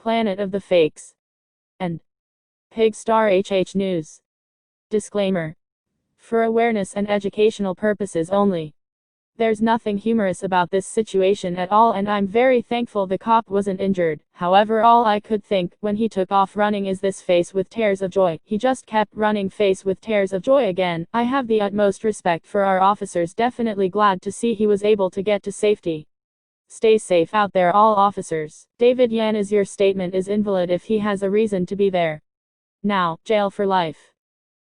Planet of the Fakes, and Pigstar HH News. Disclaimer. For awareness and educational purposes only. There's nothing humorous about this situation at all, and I'm very thankful the cop wasn't injured. However, all I could think when he took off running is this face with tears of joy. He just kept running, face with tears of joy again. I have the utmost respect for our officers, definitely glad to see he was able to get to safety. Stay safe out there, all officers. David Yan, is your statement is invalid if he has a reason to be there. Now, jail for life.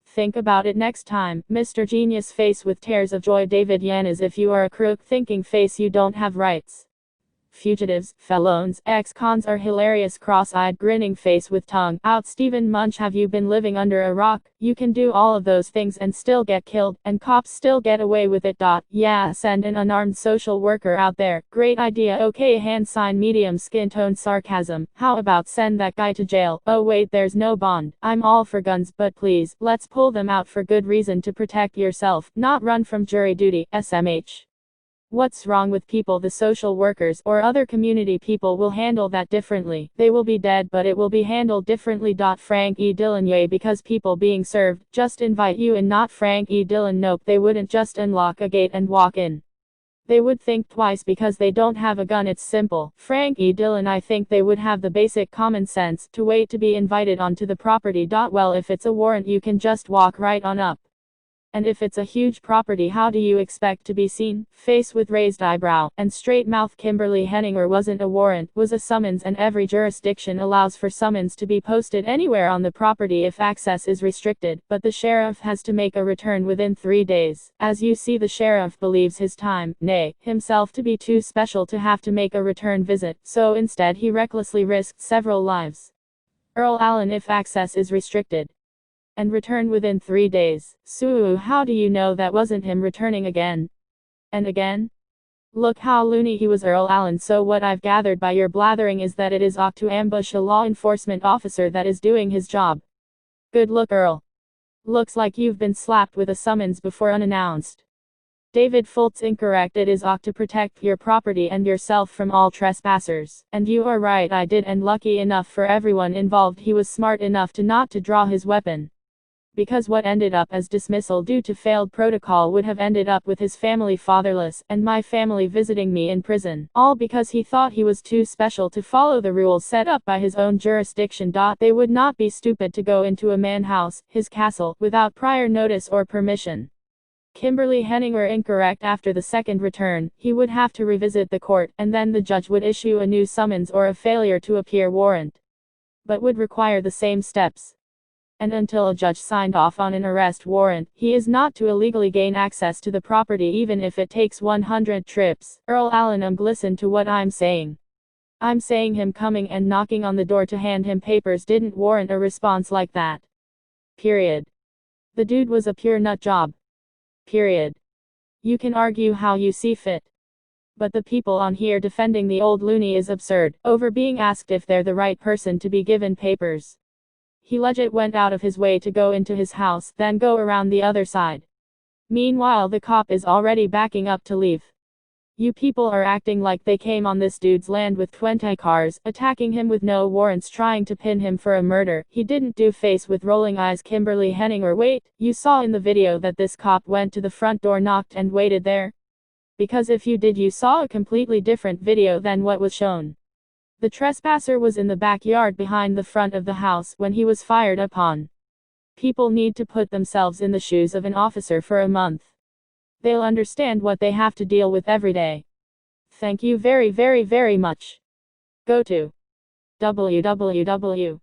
Think about it next time, Mr. Genius face with tears of joy. David Yan is if you are a crook thinking face you don't have rights. Fugitives, felons, ex-cons are hilarious. Cross-eyed grinning face with tongue out. Stephen Munch, have you been living under a rock? You can do all of those things and still get killed, and cops still get away with it. Yeah, send an unarmed social worker out there. Great idea. Okay, hand sign medium skin tone sarcasm. How about send that guy to jail? Oh wait, there's no bond. I'm all for guns, but please, let's pull them out for good reason, to protect yourself, not run from jury duty. SMH. What's wrong with people? The social workers or other community people will handle that differently. They will be dead, but it will be handled differently. Frank E. Dillon. Yay, because people being served just invite you in, not Frank E. Dillon. Nope, they wouldn't just unlock a gate and walk in. They would think twice because they don't have a gun. It's simple. Frank E. Dillon. I think they would have the basic common sense to wait to be invited onto the property. Well, if it's a warrant, you can just walk right on up. And if it's a huge property, how do you expect to be seen? Face with raised eyebrow and straight mouth. Kimberly Henninger wasn't a warrant, was a summons, and every jurisdiction allows for summons to be posted anywhere on the property if access is restricted, but the sheriff has to make a return within 3 days. As you see, the sheriff believes his time, nay, himself, to be too special to have to make a return visit, so instead he recklessly risked several lives. Earl Allen, if access is restricted and return within 3 days. Sue, how do you know that wasn't him returning again and again? Look how loony he was, Earl Allen. So what I've gathered by your blathering is that it is ought to ambush a law enforcement officer that is doing his job. Good look, Earl. Looks like you've been slapped with a summons before unannounced. David Fultz. Incorrect. It is ought to protect your property and yourself from all trespassers. And you are right, I did, and lucky enough for everyone involved, he was smart enough to not to draw his weapon. Because what ended up as dismissal due to failed protocol would have ended up with his family fatherless, and my family visiting me in prison. All because he thought he was too special to follow the rules set up by his own jurisdiction. They would not be stupid to go into a man's house, his castle, without prior notice or permission. Kimberly Henninger. Incorrect. After the second return, he would have to revisit the court, and then the judge would issue a new summons or a failure to appear warrant. But would require the same steps. And until a judge signed off on an arrest warrant, he is not to illegally gain access to the property, even if it takes 100 trips. Earl Allen. Listen to what I'm saying. I'm saying him coming and knocking on the door to hand him papers didn't warrant a response like that. Period. The dude was a pure nut job. Period. You can argue how you see fit. But the people on here defending the old loony is absurd, over being asked if they're the right person to be given papers. He legit went out of his way to go into his house, then go around the other side. Meanwhile, the cop is already backing up to leave. You people are acting like they came on this dude's land with 20 cars, attacking him with no warrants, trying to pin him for a murder he didn't do. Face with rolling eyes. Kimberly Henninger. Wait, you saw in the video that this cop went to the front door, knocked, and waited there? Because if you did, you saw a completely different video than what was shown. The trespasser was in the backyard behind the front of the house when he was fired upon. People need to put themselves in the shoes of an officer for a month. They'll understand what they have to deal with every day. Thank you very, very, very much. Go to www.amher.